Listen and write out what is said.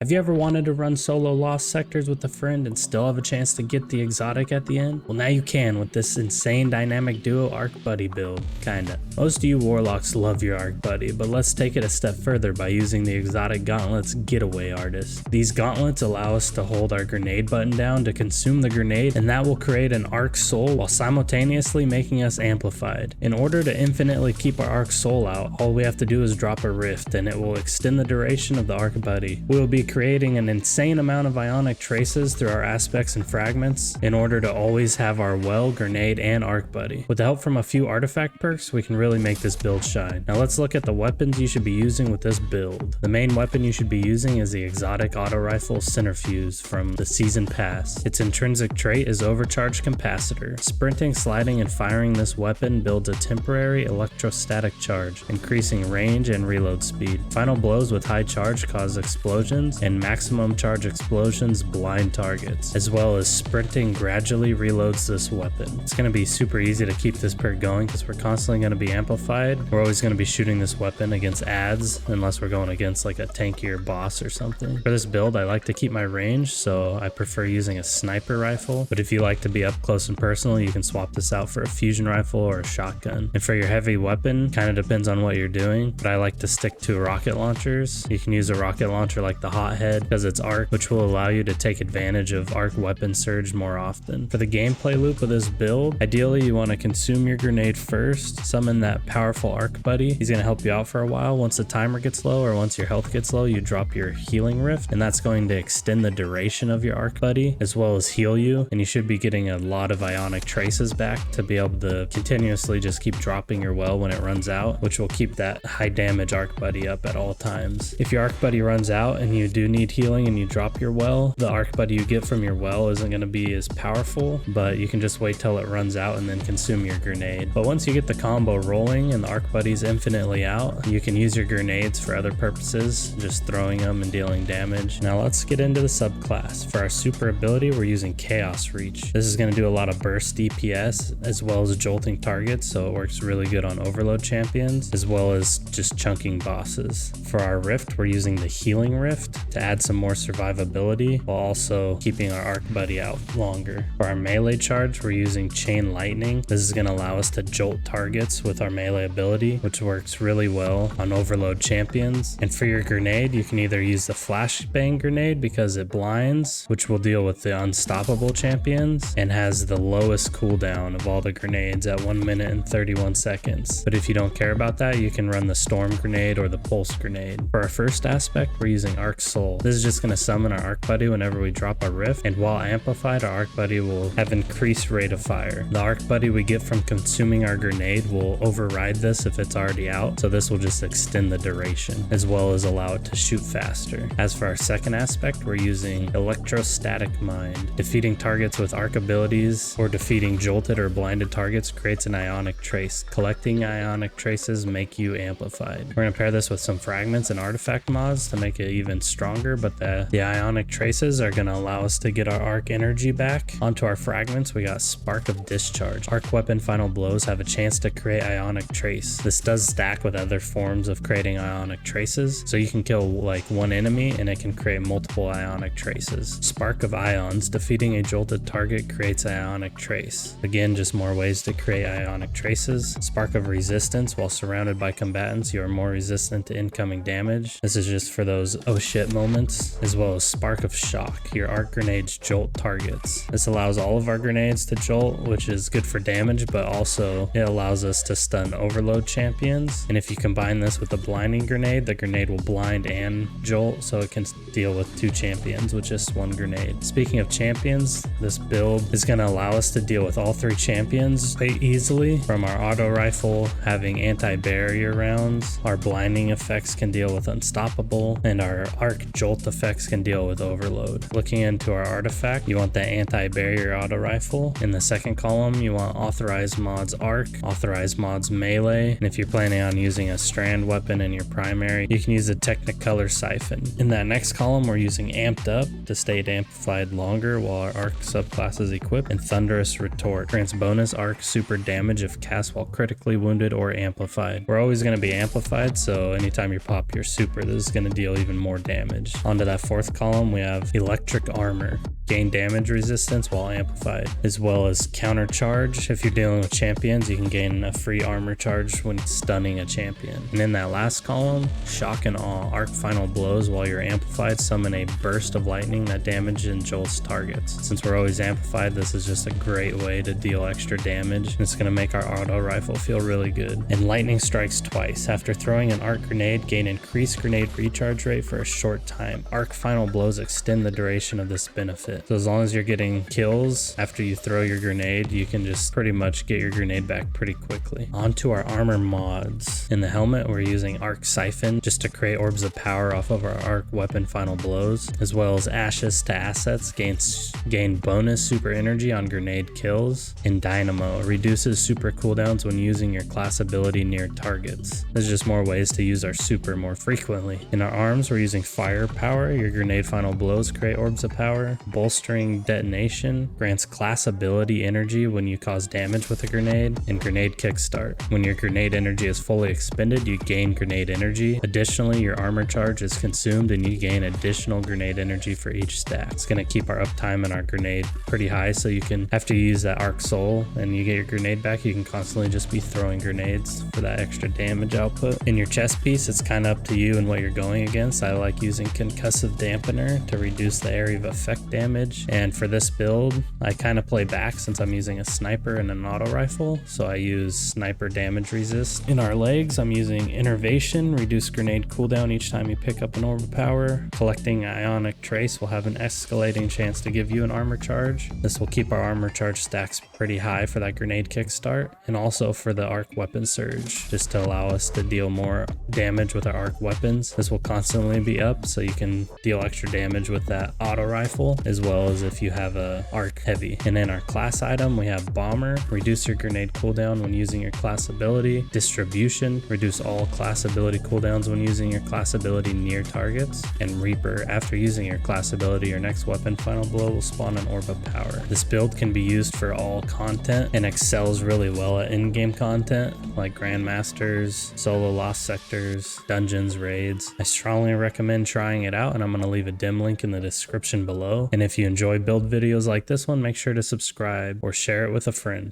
Have you ever wanted to run solo lost sectors with a friend and still have a chance to get the exotic at the end? Well, now you can with this insane dynamic duo Arc Buddy build, kinda. Most of you Warlocks love your Arc Buddy, but let's take it a step further by using the exotic Gauntlets Getaway Artist. These gauntlets allow us to hold our grenade button down to consume the grenade, and that will create an Arc Soul while simultaneously making us amplified. In order to infinitely keep our Arc Soul out, all we have to do is drop a rift and it will extend the duration of the Arc Buddy. We will be creating an insane amount of ionic traces through our aspects and fragments in order to always have our well, grenade, and Arc Buddy. With the help from a few artifact perks, we can really make this build shine. Now let's look at the weapons you should be using with this build. The main weapon you should be using is the exotic auto rifle Centrifuge from the season pass. Its intrinsic trait is overcharged capacitor. Sprinting, sliding, and firing this weapon builds a temporary electrostatic charge, increasing range and reload speed. Final blows with high charge cause explosions, and maximum charge explosions blind targets, as well as sprinting gradually reloads this weapon. It's going to be super easy to keep this perk going because we're constantly going to be amplified. We're always going to be shooting this weapon against adds unless we're going against like a tankier boss or something. For this build, I like to keep my range, so I prefer using a sniper rifle, but if you like to be up close and personal, you can swap this out for a fusion rifle or a shotgun. And for your heavy weapon, kind of depends on what you're doing, but I like to stick to rocket launchers. You can use a rocket launcher like the Hothead because it's arc, which will allow you to take advantage of arc weapon surge more often. For the gameplay loop of this build, ideally you want to consume your grenade first, summon that powerful Arc Buddy. He's going to help you out for a while. Once the timer gets low or once your health gets low, you drop your healing rift, and that's going to extend the duration of your Arc Buddy as well as heal you, and you should be getting a lot of ionic traces back to be able to continuously just keep dropping your well when it runs out, which will keep that high damage Arc Buddy up at all times. If your Arc Buddy runs out and you do need healing and you drop your well, the Arc Buddy you get from your well isn't going to be as powerful, but you can just wait till it runs out and then consume your grenade. But once you get the combo rolling and the Arc Buddy's infinitely out, you can use your grenades for other purposes, just throwing them and dealing damage. Now let's get into the subclass. For our super ability, we're using Chaos Reach. This is going to do a lot of burst DPS as well as jolting targets, so it works really good on overload champions as well as just chunking bosses. For our rift, we're using the Healing Rift to add some more survivability while also keeping our Arc Buddy out longer. For our melee charge, we're using Chain Lightning. This is going to allow us to jolt targets with our melee ability, which works really well on overload champions. And for your grenade, you can either use the Flashbang grenade because it blinds, which will deal with the unstoppable champions and has the lowest cooldown of all the grenades at 1 minute and 31 seconds. But if you don't care about that, you can run the Storm grenade or the Pulse grenade. For our first aspect, we're using Arc Soul. This is just going to summon our Arc Buddy whenever we drop a rift, and while amplified, our Arc Buddy will have increased rate of fire. The Arc Buddy we get from consuming our grenade will override this if it's already out, so this will just extend the duration as well as allow it to shoot faster. As for our second aspect, we're using Electrostatic Mind. Defeating targets with arc abilities or defeating jolted or blinded targets creates an ionic trace. Collecting ionic traces make you amplified. We're going to pair this with some fragments and artifact mods to make it even stronger, but the ionic traces are going to allow us to get our arc energy back. Onto our fragments, we got Spark of Discharge. Arc weapon final blows have a chance to create ionic trace. This does stack with other forms of creating ionic traces, so you can kill like one enemy and it can create multiple ionic traces. Spark of Ions. Defeating a jolted target creates an ionic trace. Again, just more ways to create ionic traces. Spark of Resistance. While surrounded by combatants, you are more resistant to incoming damage. This is just for those oh shit moments. As well as Spark of Shock. Your arc grenades jolt targets. This allows all of our grenades to jolt, which is good for damage, but also it allows us to stun overload champions. And if you combine this with the blinding grenade, the grenade will blind and jolt, so it can deal with two champions with just one grenade. Speaking of champions, this build is going to allow us to deal with all three champions quite easily. From our auto rifle having anti-barrier rounds, our blinding effects can deal with unstoppable, and our arc jolt effects can deal with overload. Looking into our artifact, you want the anti-barrier auto rifle. In the second column, you want authorized mods arc, authorized mods melee, and if you're planning on using a strand weapon in your primary, you can use a Technicolor siphon. In that next column, we're using amped up to stay amplified longer while our arc subclass is equipped, and thunderous retort grants bonus arc super damage if cast while critically wounded or amplified. We're always going to be amplified, so anytime you pop your super, this is going to deal even more damage. damage. Onto that fourth column, we have electric armor. Gain damage resistance while amplified, as well as counter charge. If you're dealing with champions, you can gain a free armor charge when stunning a champion. And in that last column, shock and awe. Arc final blows while you're amplified summon a burst of lightning that damage and jolts targets. Since we're always amplified, this is just a great way to deal extra damage, and it's going to make our auto rifle feel really good. And lightning strikes twice. After throwing an arc grenade, gain increased grenade recharge rate for a short time. Arc final blows extend the duration of this benefit. So as long as you're getting kills after you throw your grenade, you can just pretty much get your grenade back pretty quickly. Onto our armor mods. In the helmet, we're using Arc Siphon just to create orbs of power off of our arc weapon final blows, as well as Ashes to assets, gain bonus super energy on grenade kills. And Dynamo reduces super cooldowns when using your class ability near targets. There's just more ways to use our super more frequently. In our arms, we're using Firepower. Your grenade final blows create orbs of power. Bolstering Detonation grants class ability energy when you cause damage with a grenade. And Grenade Kickstart. When your grenade energy is fully expended, you gain grenade energy. Additionally, your armor charge is consumed and you gain additional grenade energy for each stack. It's going to keep our uptime and our grenade pretty high, so you can, after you use that Arc Soul and you get your grenade back, you can constantly just be throwing grenades for that extra damage output. In your chest piece, it's kind of up to you and what you're going against. I like using Concussive Dampener to reduce the area of effect damage, and for this build, I kind of play back since I'm using a sniper and an auto rifle, so I use Sniper Damage Resist. In our legs, I'm using Innervation, reduce grenade cooldown each time you pick up an orb of power. Collecting Ionic Trace will have an escalating chance to give you an armor charge. This will keep our armor charge stacks pretty high for that grenade kickstart, and also for the arc weapon surge, just to allow us to deal more damage with our arc weapons. This will constantly be up, so you can deal extra damage with that auto rifle, as well as if you have a arc heavy. And in our class item, we have Bomber, reduce your grenade cooldown when using your class ability. Distribution, reduce all class ability cooldowns when using your class ability near targets. And Reaper, after using your class ability, your next weapon final blow will spawn an orb of power. This build can be used for all content and excels really well at in-game content like Grandmasters, solo lost sectors, dungeons, raids. I strongly recommend trying it out, and I'm going to leave a dim link in the description below. And if you enjoy build videos like this one, make sure to subscribe or share it with a friend.